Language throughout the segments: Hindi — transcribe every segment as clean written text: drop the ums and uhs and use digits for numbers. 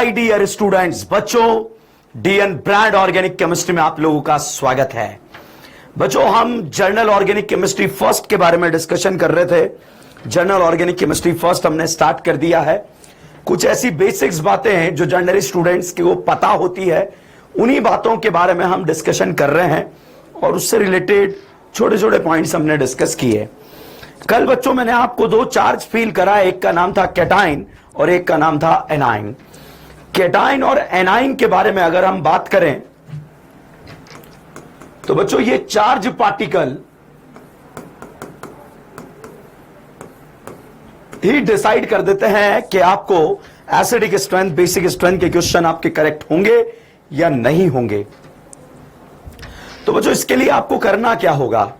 माय डियर स्टूडेंट्स, बच्चों, डीएन ब्रांड ऑर्गेनिक केमिस्ट्री में आप लोगों का स्वागत है। बच्चों, हम जर्नल ऑर्गेनिक केमिस्ट्री फर्स्ट के बारे में डिस्कशन कर रहे थे। जर्नल ऑर्गेनिक केमिस्ट्री फर्स्ट हमने स्टार्ट कर दिया है। कुछ ऐसी बेसिक्स बातें हैं जो जर्नल स्टूडेंट्स को पता होती है, उन्हीं बातों के बारे में हम डिस्कशन कर रहे हैं और उससे रिलेटेड छोटे छोटे पॉइंट्स हमने डिस्कस किए। कल बच्चों मैंने आपको दो चार्ज फील करा, एक का नाम था कैटाइन और एक का नाम था एनाइन। कैटाइन और एनाइन के बारे में अगर हम बात करें तो बच्चों ये चार्ज पार्टिकल ही डिसाइड कर देते हैं कि आपको एसिडिक स्ट्रेंथ, बेसिक स्ट्रेंथ के क्वेश्चन आपके करेक्ट होंगे या नहीं होंगे। तो बच्चों इसके लिए आपको करना क्या होगा,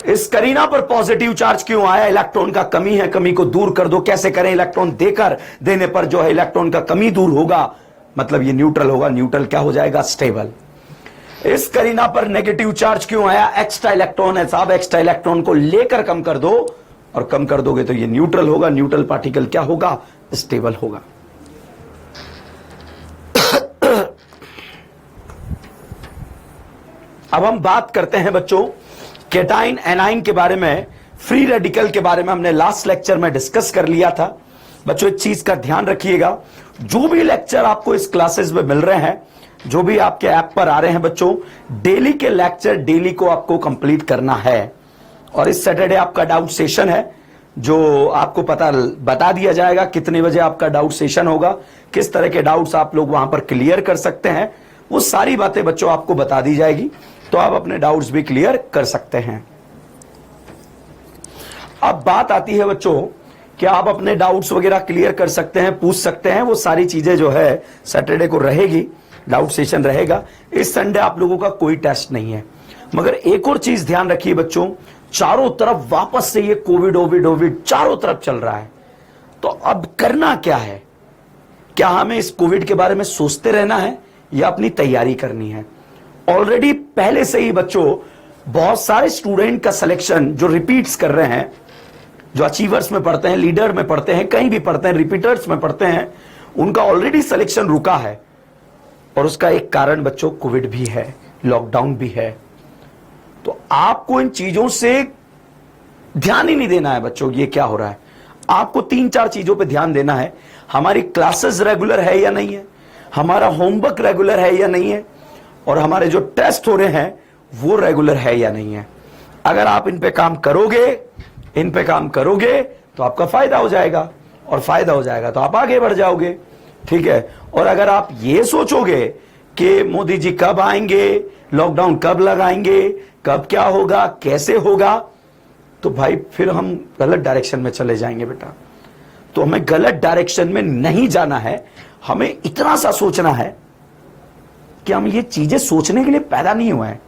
इस करीना पर पॉजिटिव चार्ज क्यों आया, इलेक्ट्रॉन का कमी है, कमी को दूर कर दो। कैसे करें, इलेक्ट्रॉन देकर देने पर जो है इलेक्ट्रॉन का कमी दूर होगा, मतलब ये न्यूट्रल होगा। न्यूट्रल क्या हो जाएगा, स्टेबल। इस करीना पर नेगेटिव चार्ज क्यों आया, एक्स्ट्रा इलेक्ट्रॉन है साहब, एक्स्ट्रा इलेक्ट्रॉन को लेकर कम कर दो और कम कर दोगे तो ये न्यूट्रल होगा। न्यूट्रल पार्टिकल क्या होगा, स्टेबल होगा। अब हम बात करते हैं बच्चों कैटाइन एनाइन के बारे में। फ्री रेडिकल के बारे में हमने लास्ट लेक्चर में डिस्कस कर लिया था। बच्चों एक चीज का ध्यान रखिएगा, जो भी लेक्चर आपको इस क्लासेस में मिल रहे हैं, जो भी आपके ऐप पर आ रहे हैं बच्चों, डेली के लेक्चर डेली को आपको कंप्लीट करना है। और इस सैटरडे आपका डाउट सेशन है, जो आपको बता दिया जाएगा कितने बजे आपका डाउट सेशन होगा, किस तरह के डाउट्स आप लोग वहां पर क्लियर कर सकते हैं, वो सारी बातें बच्चों आपको बता दी जाएगी, तो आप अपने डाउट्स भी क्लियर कर सकते हैं। अब बात आती है बच्चों कि आप अपने डाउट्स वगैरह क्लियर कर सकते हैं, पूछ सकते हैं, वो सारी चीजें जो है सैटरडे को रहेगी, डाउट सेशन रहेगा। इस संडे आप लोगों का कोई टेस्ट नहीं है। मगर एक और चीज ध्यान रखिए बच्चों, चारों तरफ वापस से ये कोविड चारों तरफ चल रहा है। तो अब करना क्या है, क्या हमें इस कोविड के बारे में सोचते रहना है या अपनी तैयारी करनी है। ऑलरेडी पहले से ही बच्चों बहुत सारे स्टूडेंट का सिलेक्शन जो रिपीट्स कर रहे हैं, जो अचीवर्स में पढ़ते हैं, लीडर में पढ़ते हैं, कहीं भी पढ़ते हैं, रिपीटर्स में पढ़ते हैं, उनका ऑलरेडी सिलेक्शन रुका है। और उसका एक कारण बच्चों कोविड भी है, लॉकडाउन भी है। तो आपको इन चीजों से ध्यान ही नहीं देना है बच्चों, ये क्या हो रहा है। आपको 3-4 चीजों पे ध्यान देना है। हमारी क्लासेस रेगुलर है या नहीं है, हमारा होमवर्क रेगुलर है या नहीं है, और हमारे जो टेस्ट हो रहे हैं वो रेगुलर है या नहीं है। अगर आप इन पे काम करोगे तो आपका फायदा हो जाएगा, और फायदा हो जाएगा तो आप आगे बढ़ जाओगे, ठीक है। और अगर आप ये सोचोगे कि मोदी जी कब आएंगे, लॉकडाउन कब लगाएंगे, कब क्या होगा, कैसे होगा, तो भाई फिर हम गलत डायरेक्शन में चले जाएंगे बेटा। तो हमें गलत डायरेक्शन में नहीं जाना है। हमें इतना सा सोचना है कि हम ये चीजें सोचने के लिए पैदा नहीं हुए हैं।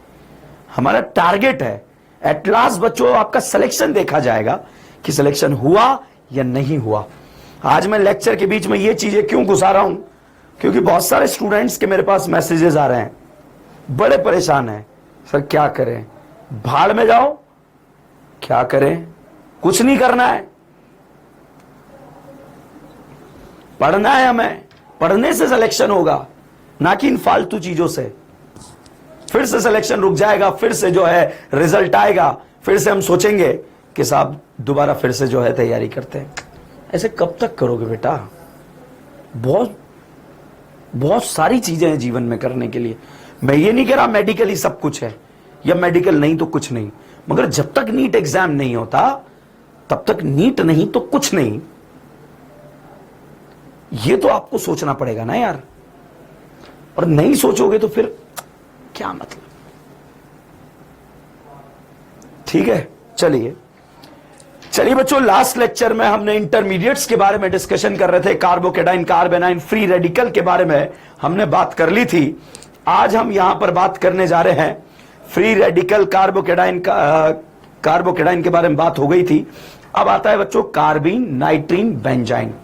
हमारा टारगेट है, एट लास्ट बच्चों आपका सिलेक्शन देखा जाएगा कि सिलेक्शन हुआ या नहीं हुआ। आज मैं लेक्चर के बीच में ये चीजें क्यों घुसा रहा हूं, क्योंकि बहुत सारे स्टूडेंट्स के मेरे पास मैसेजेस आ रहे हैं, बड़े परेशान हैं। सर क्या करें, भाड़ में जाओ, क्या करें, कुछ नहीं करना है, पढ़ना है, हमें पढ़ने से सिलेक्शन होगा, ना कि इन फालतू चीजों से। फिर से सिलेक्शन रुक जाएगा, फिर से जो है रिजल्ट आएगा, फिर से हम सोचेंगे कि साहब दोबारा फिर से जो है तैयारी करते हैं। ऐसे कब तक करोगे बेटा। बहुत सारी चीजें हैं जीवन में करने के लिए। मैं ये नहीं कह रहा मेडिकल ही सब कुछ है या मेडिकल नहीं तो कुछ नहीं, मगर जब तक नीट एग्जाम नहीं होता तब तक नीट नहीं तो कुछ नहीं। ये तो आपको सोचना पड़ेगा ना यार, और नहीं सोचोगे तो फिर क्या मतलब। ठीक है, चलिए बच्चों, लास्ट लेक्चर में हमने इंटरमीडिएट्स के बारे में डिस्कशन कर रहे थे। कार्बोकेटाइन, कार्बेनाइन, फ्री रेडिकल के बारे में हमने बात कर ली थी। आज हम यहां पर बात करने जा रहे हैं फ्री रेडिकल, कार्बोकेटाइन के बारे में बात हो गई थी। अब आता है बच्चों कार्बीन, नाइट्रीन, बेंजाइन।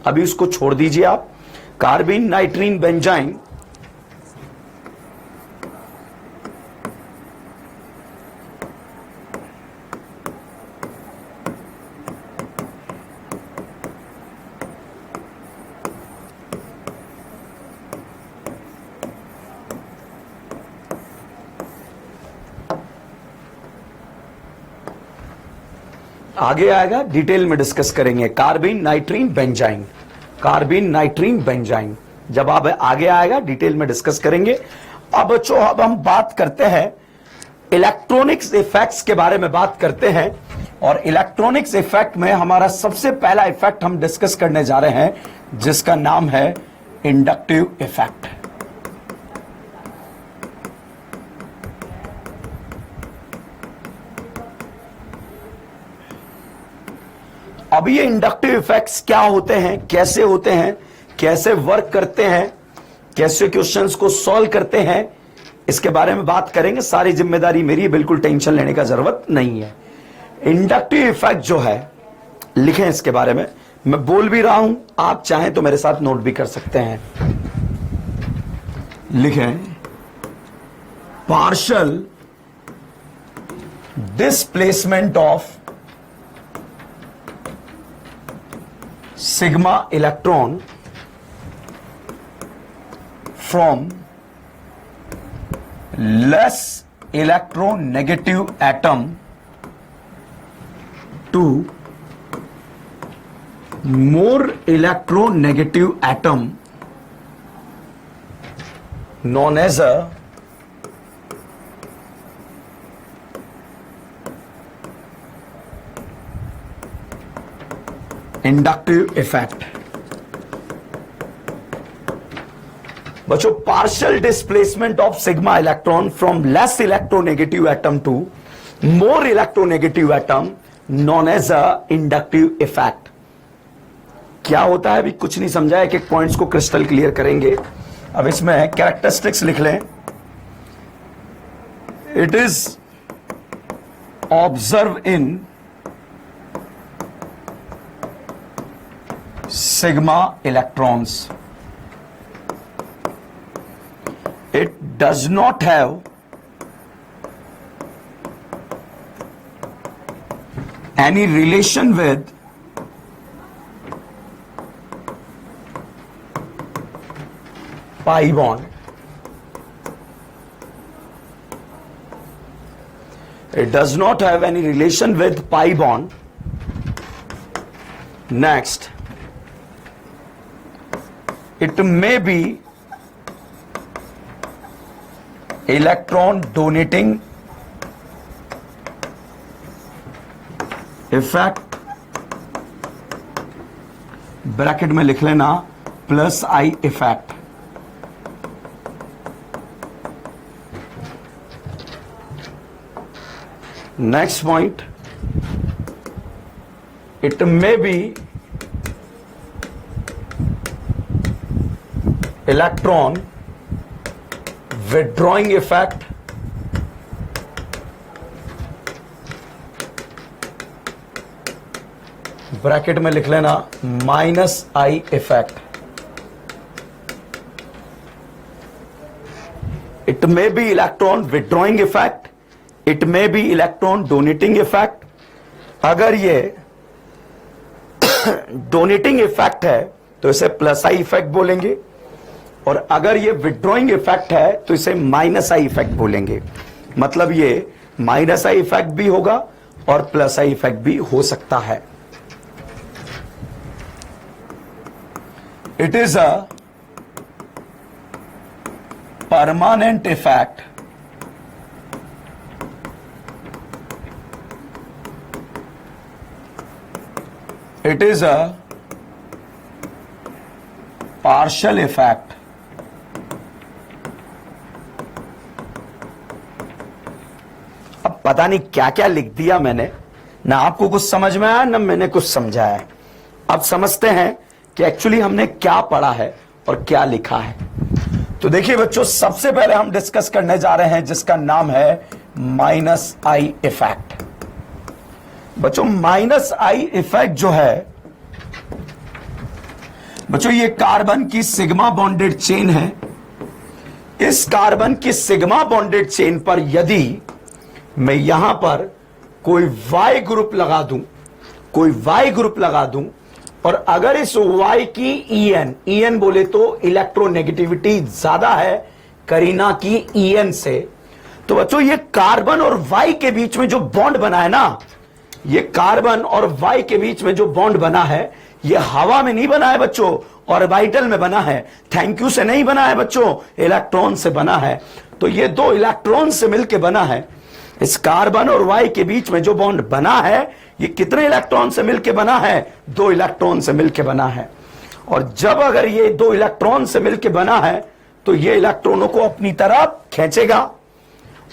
अभी उसको छोड़ दीजिए आप। कार्बीन, नाइट्रीन, बेंजाइन आगे आएगा, डिटेल में डिस्कस करेंगे। कार्बिन, नाइट्रीन, बेंजाइन, कार्बिन, नाइट्रीन, बेंजाइन, जब आप आगे आएगा डिटेल में डिस्कस करेंगे। अब बच्चों अब हम बात करते हैं इलेक्ट्रॉनिक्स इफेक्ट्स के बारे में बात करते हैं, और इलेक्ट्रॉनिक्स इफेक्ट में हमारा सबसे पहला इफेक्ट हम डिस्कस करने जा रहे हैं जिसका नाम है इंडक्टिव इफेक्ट। अब ये इंडक्टिव इफेक्ट्स क्या होते हैं, कैसे होते हैं, कैसे वर्क करते हैं, कैसे क्वेश्चंस को सॉल्व करते हैं, इसके बारे में बात करेंगे। सारी जिम्मेदारी मेरी, बिल्कुल टेंशन लेने का जरूरत नहीं है। इंडक्टिव इफेक्ट जो है, लिखें इसके बारे में, मैं बोल भी रहा हूं, आप चाहें तो मेरे साथ नोट भी कर सकते हैं। लिखें, partial displacement of sigma electron from less electronegative atom to more electronegative atom known as a inductive effect। बच्चों, partial displacement of sigma electron from less electronegative atom to more electronegative atom known as a inductive effect. क्या होता है अभी कुछ नहीं समझा, एक एक पॉइंट्स को क्रिस्टल क्लियर करेंगे। अब इसमें कैरेक्टरिस्टिक्स लिख लें। It is observe in sigma electrons, it does not have any relation with pi bond, it does not have any relation with pi bond. Next, it may be electron donating effect, bracket में लिख लेना plus I effect. Next point, it may be electron withdrawing effect, bracket में लिख लेना minus I effect. It may be electron withdrawing effect, it may be electron donating effect. अगर ये डोनेटिंग इफेक्ट है तो इसे प्लस आई इफेक्ट बोलेंगे, और अगर ये विड्रॉइंग इफेक्ट है तो इसे माइनस आई इफेक्ट बोलेंगे। मतलब ये माइनस आई इफेक्ट भी होगा और प्लस आई इफेक्ट भी हो सकता है। It is a permanent effect it is a partial effect अब पता नहीं क्या क्या लिख दिया मैंने, ना आपको कुछ समझ में आया ना मैंने कुछ समझा है। अब समझते हैं कि एक्चुअली हमने क्या पढ़ा है और क्या लिखा है। तो देखिए बच्चों, सबसे पहले हम डिस्कस करने जा रहे हैं जिसका नाम है माइनस आई इफेक्ट। बच्चों, माइनस आई इफेक्ट जो है बच्चों, ये कार्बन की सिग्मा बॉन्डेड चेन है। इस कार्बन की सिग्मा बॉन्डेड चेन पर यदि मैं यहां पर कोई वाई ग्रुप लगा दूं, और अगर इस वाई की ईएन बोले तो इलेक्ट्रोनेगेटिविटी ज्यादा है करीना की ईएन से, तो बच्चों ये कार्बन और वाई के बीच में जो बॉन्ड बना है ना, ये कार्बन और वाई के बीच में जो बॉन्ड बना है, ये हवा में नहीं बना है बच्चों, ऑर्बिटल में बना है। थैंक यू से नहीं बना है बच्चों, इलेक्ट्रॉन से बना है। तो ये दो इलेक्ट्रॉन से मिलकर बना है। इस कार्बन और वाई के बीच में जो बॉन्ड बना है, ये कितने इलेक्ट्रॉन से मिलकर बना है? 2 इलेक्ट्रॉन से मिलकर बना है। और जब अगर ये 2 इलेक्ट्रॉन से मिलकर बना है, तो ये इलेक्ट्रॉनों को अपनी तरफ खींचेगा।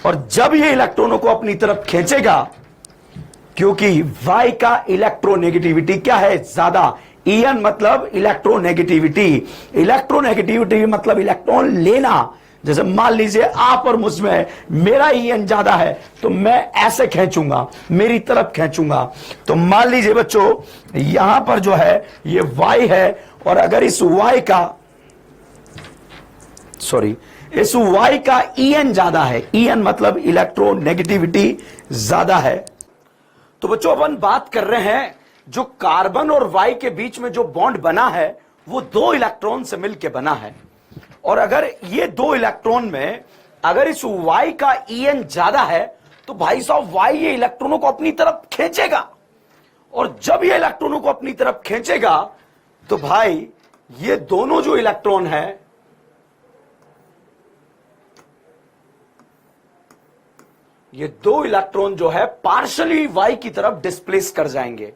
और जब ये इलेक्ट्रॉनों को अपनी तरफ खींचेगा, क्योंकि वाई का इलेक्ट्रोनेगेटिविटी क्या है? ज्यादा। ईएन मतलब इलेक्ट्रोनेगेटिविटी। इलेक्ट्रोनेगेटिविटी मतलब इलेक्ट्रॉन लेना। जैसे मान लीजिए आप और मुझ में मेरा ईएन ज्यादा है, तो मैं ऐसे खींचूंगा, मेरी तरफ खींचूंगा। तो मान लीजिए बच्चों, यहां पर जो है ये वाई है, और अगर इस वाई का ईएन ज्यादा है, ईएन मतलब इलेक्ट्रोनेगेटिविटी ज्यादा है। तो बच्चों अपन बात कर रहे हैं, जो कार्बन और वाई के बीच में जो बॉन्ड बना है, वो 2 इलेक्ट्रॉन से मिलकर बना है। और अगर ये 2 इलेक्ट्रॉन में अगर इस वाई का ईएन ज्यादा है, तो भाई साहब वाई ये इलेक्ट्रॉनों को अपनी तरफ खींचेगा। और जब ये इलेक्ट्रॉनों को अपनी तरफ खींचेगा, तो भाई ये दोनों जो इलेक्ट्रॉन है, ये 2 इलेक्ट्रॉन जो है पार्शियली वाई की तरफ डिस्प्लेस कर जाएंगे।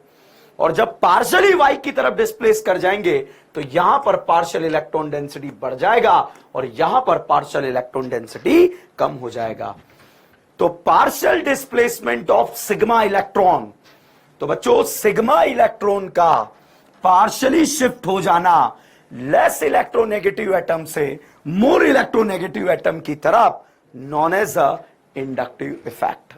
और जब पार्शियली वाई की तरफ डिस्प्लेस कर जाएंगे, तो यहां पर पार्शियल इलेक्ट्रॉन डेंसिटी बढ़ जाएगा, और यहां पर पार्शियल इलेक्ट्रॉन डेंसिटी कम हो जाएगा। तो partial displacement of sigma electron, तो बच्चों सिग्मा इलेक्ट्रॉन का पार्शियली शिफ्ट हो जाना लेस इलेक्ट्रोनेगेटिव एटम से मोर इलेक्ट्रोनेगेटिव एटम की तरफ, known as a inductive effect.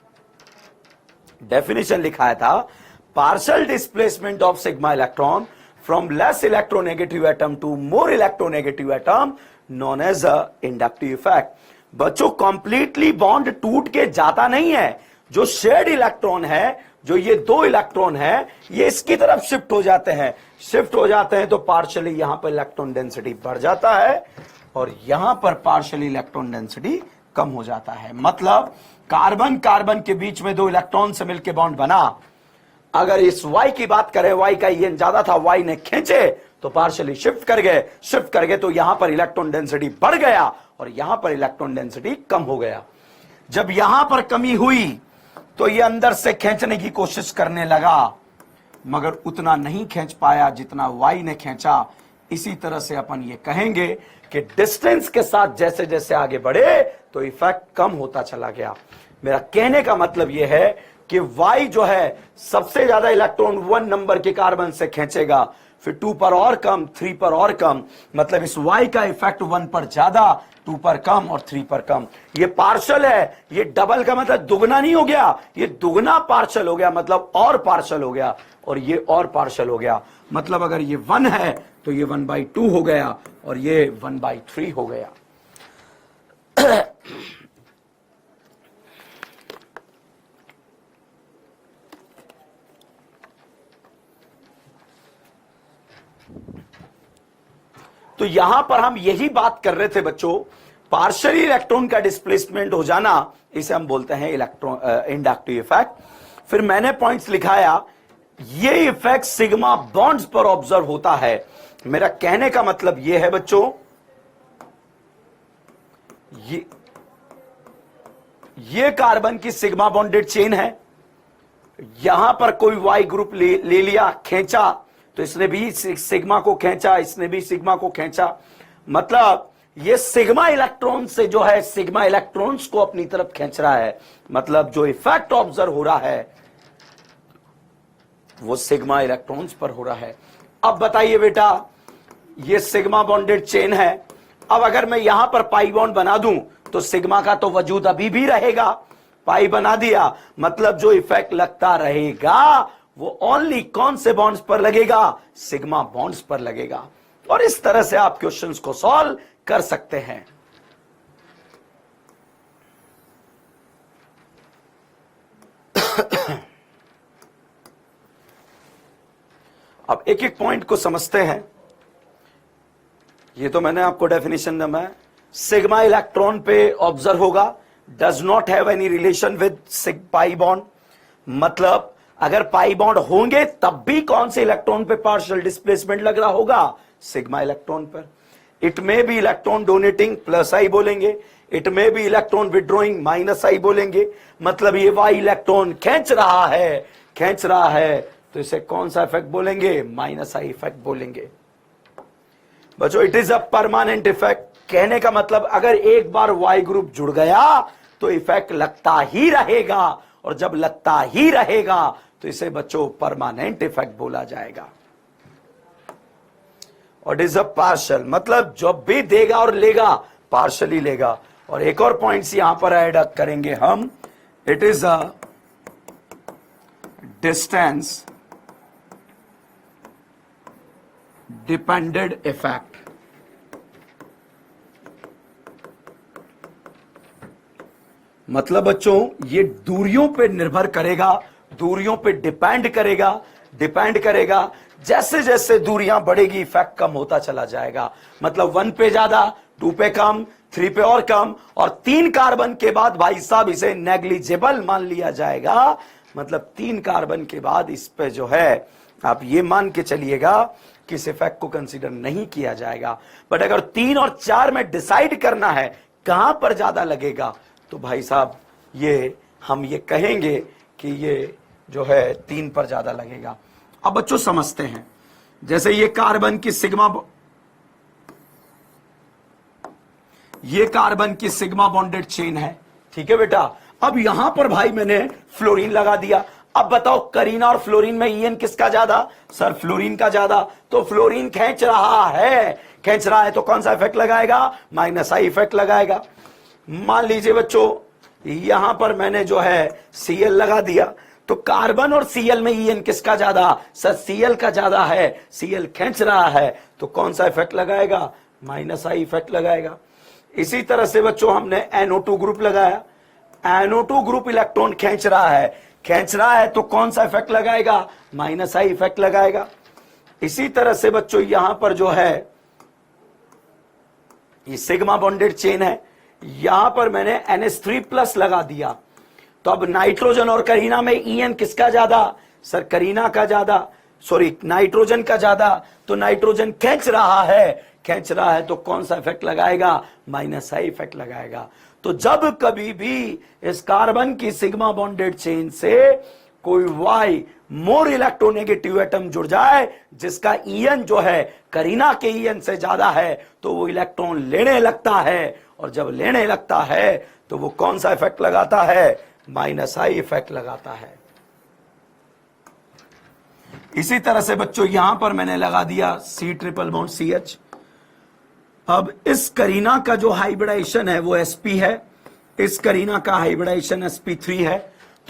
Definition लिखा था, partial displacement of sigma electron from less electronegative atom to more electronegative atom known as a inductive effect। बच्चों कंप्लीटली बॉन्ड टूट के जाता नहीं है। जो शेयर्ड इलेक्ट्रॉन है, जो ये 2 इलेक्ट्रॉन है, ये इसकी तरफ शिफ्ट हो जाते हैं। शिफ्ट हो जाते हैं तो पार्शियली यहां पर इलेक्ट्रॉन डेंसिटी बढ़ जाता है, और यहां पर पार्शियली इलेक्ट्रॉन डेंसिटी कम हो जाता है। मतलब कार्बन कार्बन के बीच में 2 इलेक्ट्रॉन से मिलकर बॉन्ड बना। अगर इस वाई की बात करें, वाई का ईएन ज्यादा था, वाई ने खींचे तो पार्शियली शिफ्ट कर गए तो यहां पर इलेक्ट्रॉन डेंसिटी बढ़ गया, और यहां पर इलेक्ट्रॉन डेंसिटी कम हो गया। जब यहां पर कमी हुई, तो ये अंदर से खींचने की कोशिश करने लगा, मगर उतना नहीं खींच पाया जितना वाई ने खींचा। इसी तरह से अपन ये कहेंगे कि डिस्टेंस के साथ जैसे जैसे आगे बढ़े, तो इफेक्ट कम होता चला गया। मेरा कहने का मतलब यह है कि Y जो है सबसे ज्यादा इलेक्ट्रॉन 1 नंबर के कार्बन से खींचेगा, फिर 2 पर और कम, 3 पर और कम। मतलब इस Y का इफेक्ट 1 पर ज्यादा, 2 पर कम और 3 पर कम। ये पार्शियल है, ये डबल का मतलब दुगना नहीं हो गया, ये दुगना पार्शियल हो गया, मतलब और पार्शियल हो गया, और ये और पार्शियल हो गया। मतलब अगर ये 1 है तो ये 1/2 हो गया, और ये 1/3 हो गया। तो यहां पर हम यही बात कर रहे थे बच्चों, पार्शियली इलेक्ट्रॉन का डिस्प्लेसमेंट हो जाना, इसे हम बोलते हैं इंडक्टिव इफेक्ट। फिर मैंने पॉइंट्स लिखाया, ये इफेक्ट सिग्मा बॉन्ड्स पर ऑब्जर्व होता है। मेरा कहने का मतलब यह है बच्चों, ये कार्बन की सिग्मा बॉन्डेड चेन है, यहां पर कोई वाई ग्रुप ले लिया, खींचा, तो इसने भी सिग्मा को खींचा, इसने भी सिग्मा को खींचा। मतलब ये सिग्मा इलेक्ट्रॉन से जो है, सिग्मा इलेक्ट्रॉन्स को अपनी तरफ खींच रहा है। मतलब जो इफेक्ट ऑब्जर्व हो रहा है, वो सिग्मा इलेक्ट्रॉन्स पर हो रहा है। अब बताइए बेटा, ये सिग्मा बॉन्डेड चेन है। अब अगर मैं यहां पर पाई बॉन्ड बना दूं, तो सिग्मा का तो वजूद अभी भी रहेगा। पाई बना दिया, मतलब जो इफेक्ट लगता रहेगा वो ओनली कौन से बॉन्ड्स पर लगेगा? सिग्मा बॉन्ड्स पर लगेगा। और इस तरह से आप क्वेश्चंस को सॉल्व कर सकते हैं। अब एक एक पॉइंट को समझते हैं। ये तो मैंने आपको डेफिनेशन दिया है। सिग्मा इलेक्ट्रॉन पे ऑब्जर्व होगा, does not have any relation with sigma pi bond. मतलब अगर पाई बॉन्ड होंगे तब भी कौन से इलेक्ट्रॉन पे पार्शियल डिस्प्लेसमेंट लग रहा होगा, सिग्मा इलेक्ट्रॉन पर। It may be electron donating plus I बोलेंगे, it may be electron withdrawing minus I बोलेंगे। मतलब ये वाई इलेक्ट्रॉन खींच रहा है, तो इसे कौन सा इफेक्ट बोलेंगे, माइनस आई इफेक्ट बोलेंगे। बच्चों it is a permanent effect, कहने का मतलब अगर एक बार वाई ग्रुप जुड़ गया तो इफेक्ट लगता ही रहेगा, और जब लगता ही रहेगा तो इसे बच्चों परमानेंट इफेक्ट बोला जाएगा। और इट इज अ पार्शियल, मतलब जब भी देगा और लेगा पार्शली लेगा। और एक और पॉइंट्स यहां पर ऐड करेंगे हम, it is a distance dependent effect. मतलब बच्चों ये दूरियों पे निर्भर करेगा, दूरियों पे डिपेंड करेगा। जैसे जैसे दूरियां बढ़ेगी इफेक्ट कम होता चला जाएगा। मतलब 1 पे ज्यादा, 2 पे कम, 3 पे और कम, और 3 कार्बन के बाद भाई साहब इसे नेग्लिजिबल मान लिया जाएगा। मतलब 3 कार्बन के बाद इस पे जो है आप ये मान के चलिएगा कि इस इफेक्ट को कंसीडर नहीं किया जाएगा। बट अगर 3 और 4 में डिसाइड करना है कहां पर ज्यादा लगेगा, तो भाई साहब ये हम ये कहेंगे कि ये जो है 3 पर ज्यादा लगेगा। अब बच्चों समझते हैं, जैसे ये कार्बन की सिग्मा बॉन्डेड चेन है, ठीक है बेटा। अब यहां पर भाई मैंने फ्लोरीन लगा दिया। अब बताओ करीना और फ्लोरीन में ईएन किसका ज्यादा, सर फ्लोरीन का ज्यादा। तो फ्लोरीन खींच रहा है तो कौन सा इफेक्ट लगाएगा, माइनस आई इफेक्ट लगाएगा। मान लीजिए बच्चों यहां पर मैंने जो है Cl लगा दिया, तो कार्बन और Cl में ईएन किसका ज्यादा, सर Cl का ज्यादा है, Cl खींच रहा है तो कौन सा इफेक्ट लगाएगा, माइनस आई इफेक्ट लगाएगा। इसी तरह से बच्चों हमने NO2 ग्रुप लगाया, NO2 ग्रुप इलेक्ट्रॉन खींच रहा है तो कौन सा इफेक्ट लगाएगा, माइनस आई इफेक्ट लगाएगा। इसी तरह से बच्चों यहां पर जो है ये सिग्मा बॉन्डेड चेन है, यहां पर मैंने NH3+ लगा दिया। तो अब नाइट्रोजन और करीना में ईएन किसका ज्यादा, सर करीना का ज्यादा, सॉरी नाइट्रोजन का ज्यादा। तो नाइट्रोजन खींच रहा है तो कौन सा इफेक्ट लगाएगा, माइनस आई इफेक्ट लगाएगा। तो जब कभी भी इस कार्बन की सिग्मा बॉन्डेड चेन से कोई वाई मोर इलेक्ट्रोनेगेटिव एटम जुड़ जाए जिसका ईएन जो है करीना के ईएन से ज्यादा है, तो वो इलेक्ट्रॉन लेने लगता है, और जब लेने लगता है तो वो कौन सा इफेक्ट लगाता है, माइनस आई इफेक्ट लगाता है। इसी तरह से बच्चों यहां पर मैंने लगा दिया C∧CH। अब इस करीना का जो हाइब्रिडाइजेशन है वो sp है, इस करीना का हाइब्रिडाइजेशन sp3 है।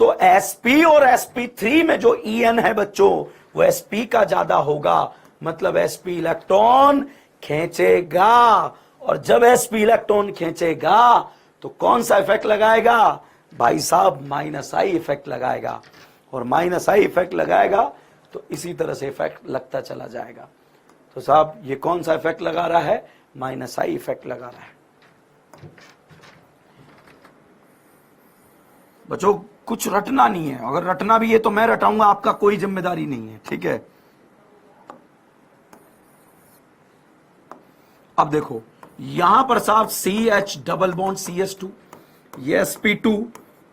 तो sp और sp3 में जो En है बच्चों वो sp का ज्यादा होगा। मतलब sp इलेक्ट्रॉन खींचेगा, और जब sp इलेक्ट्रॉन खींचेगा तो कौन सा इफेक्ट लगाएगा, भाई साहब माइनस आई इफेक्ट लगाएगा। और माइनस आई इफेक्ट लगाएगा तो इसी तरह से इफेक्ट लगता चला जाएगा। तो साहब ये कौन सा इफेक्ट लगा रहा है, माइनस आई इफेक्ट लगा रहा है। बच्चों कुछ रटना नहीं है, अगर रटना भी है तो मैं रटाऊंगा, आपका कोई जिम्मेदारी नहीं है, ठीक है। अब देखो यहां पर साहब CH डबल बॉन्ड CH2, ये sp2,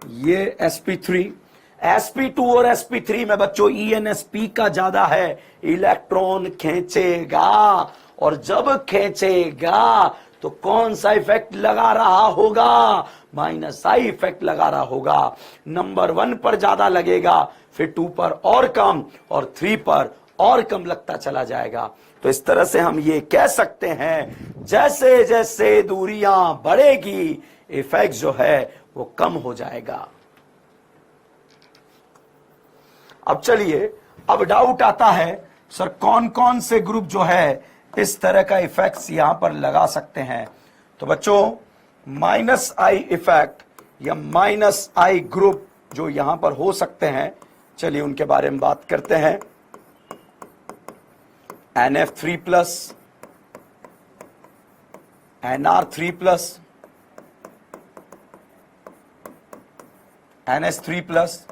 ये sp3। sp2 और sp3 में बच्चों ENSP का ज्यादा है, इलेक्ट्रॉन खींचेगा, और जब खींचेगा तो कौन सा इफेक्ट लगा रहा होगा, माइनस आई इफेक्ट लगा रहा होगा। नंबर 1 पर ज्यादा लगेगा, फिर 2 पर और कम, और 3 पर और कम लगता चला जाएगा। तो इस तरह से हम ये कह सकते हैं जैसे जैसे दूरियां बढ़ेगी इफेक्ट जो है वो कम हो जाएगा। अब चलिए, अब डाउट आता है सर कौन कौन से ग्रुप जो है इस तरह का इफेक्ट्स यहां पर लगा सकते हैं। तो बच्चों माइनस आई इफेक्ट या माइनस आई ग्रुप जो यहां पर हो सकते हैं, चलिए उनके बारे में बात करते हैं। NF3+, NR3+, NH3+,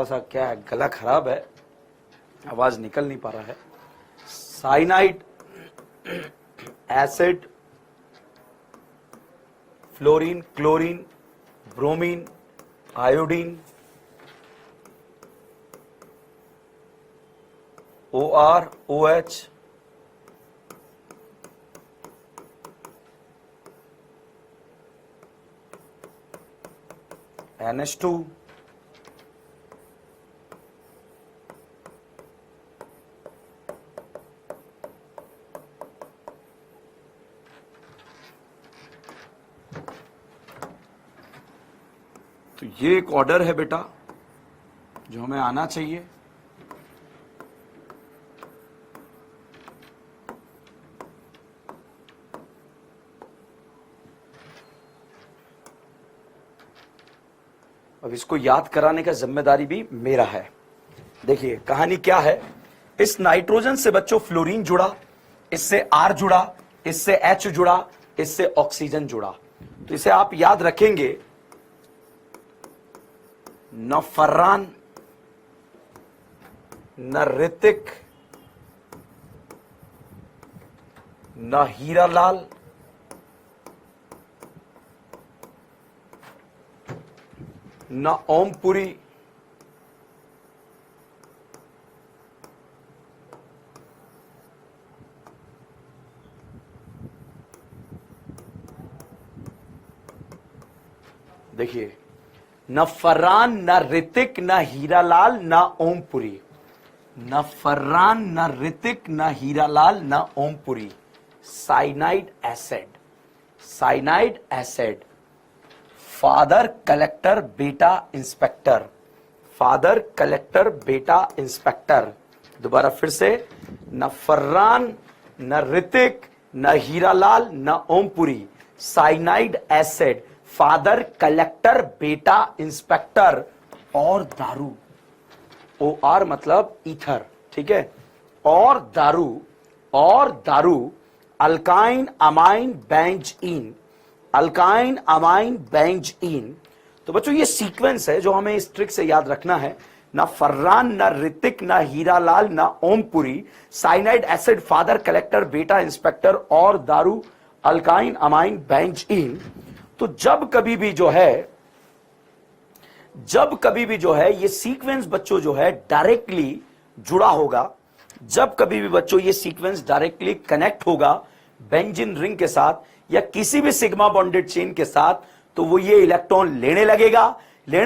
सा क्या है, गला खराब है, आवाज निकल नहीं पा रहा है। Cyanide, acid, fluorine, chlorine, bromine, iodine, OR, OH, NH2, तो ये एक ऑर्डर है बेटा जो हमें आना चाहिए। अब इसको याद कराने का जिम्मेदारी भी मेरा है। देखिए कहानी क्या है, इस नाइट्रोजन से बच्चों फ्लोरीन जुड़ा, इससे R जुड़ा, इससे H जुड़ा, इससे ऑक्सीजन जुड़ा। तो इसे आप याद रखेंगे, न फर्रान, न ऋतिक, न हीरालाल, न ओमपुरी, देखिए न फर्रान, न ऋतिक, न हीरालाल, न ओमपुरी, न फर्रान, न ऋतिक, न हीरालाल, न Om Puri. Cyanide acid, cyanide acid, father collector बेटा इंस्पेक्टर, फादर कलेक्टर बेटा इंस्पेक्टर। दोबारा फिर से, न फर्रान, न ऋतिक, न हीरालाल, न Om Puri. Cyanide acid, father collector बेटा इंस्पेक्टर। और दारू, OR मतलब ईथर, ठीक है। और दारू, और दारू, alkyne amine benzene, alkyne amine benzene. तो बच्चों ये सीक्वेंस है जो हमें इस ट्रिक से याद रखना है। ना फर्रान, ना ऋतिक, ना हीरालाल, ना Om Puri. Cyanide acid, father collector बेटा इंस्पेक्टर, और दारू, अल्काइन अमाइन बेंजीन। तो जब कभी भी जो है ये सीक्वेंस बच्चों जो है डायरेक्टली जुड़ा होगा, जब कभी भी बच्चों ये सीक्वेंस डायरेक्टली कनेक्ट होगा बेंजीन रिंग के साथ या किसी भी सिग्मा बॉन्डेड चेन के साथ, तो वो ये इलेक्ट्रॉन लेने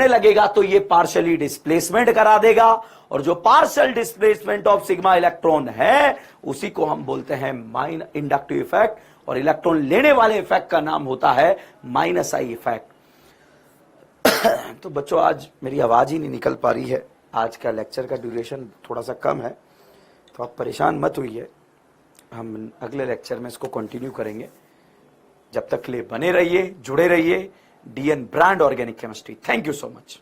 लगेगा तो ये पार्शियली डिस्प्लेसमेंट करा देगा। और जो partial displacement of sigma electron है उसी को हम बोलते हैं माइन इंडक्टिव इफेक्ट, और इलेक्ट्रॉन लेने वाले इफेक्ट का नाम होता है -I इफेक्ट। तो बच्चों आज मेरी आवाज ही नहीं निकल पा रही है, आज का लेक्चर का ड्यूरेशन थोड़ा सा कम है, तो आप परेशान मत होइए, हम अगले लेक्चर में इसको कंटिन्यू करेंगे। जब तक के लिए बने रहिए, जुड़े रहिए। DN brand organic chemistry. Thank you so much.